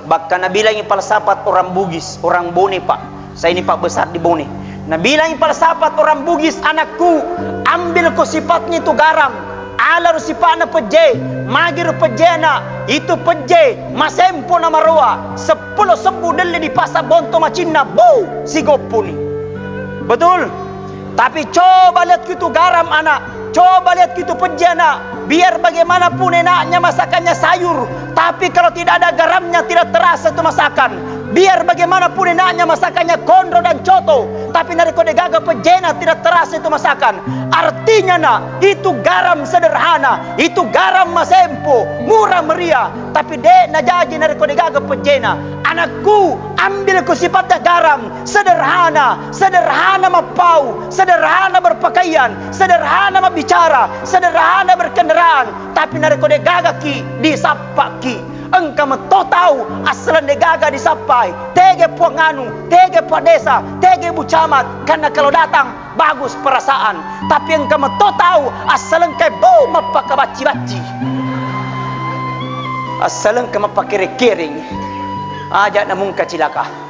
Bahkan nabilangi falsafat orang Bugis, orang Bone pak. Saya ini pak besar di Bone. Nabilangi falsafat orang Bugis, anakku, ambil kau sifatnya itu garam. Alar sifatnya peje, magir pejena, itu peje, masempo nama roa. 10 sembuh deli di pasar bonto macina, bu, si gopuni. Betul? Tapi coba lihat gitu garam anak, coba lihat gitu peje anak. Biar bagaimanapun enaknya masakannya sayur, tapi kalau tidak ada garamnya tidak terasa itu masakan. Biar bagaimanapun enaknya masakannya kondro dan coto, tapi dari kode gaga pejena tidak terasa itu masakan. Artinya nak, itu garam sederhana, itu garam masempo, murah meriah, tapi dek na jaji dari kode gaga pejena. Anakku, ambil ku sifatnya garam, sederhana, sederhana mapau, sederhana berpakaian, sederhana bicara, sederhana berkendaraan, tapi dari kode gaga ki disapa ki. Engkau mentau tahu asalan negaga disapai, tege puanganu, tege desa, tege bucamat, karena kalau datang bagus perasaan. Tapi engkau mentau tahu asalan kai bau mapaka baci-baci, asalan kai mapakiri-kiring, ajak namun kacilaka.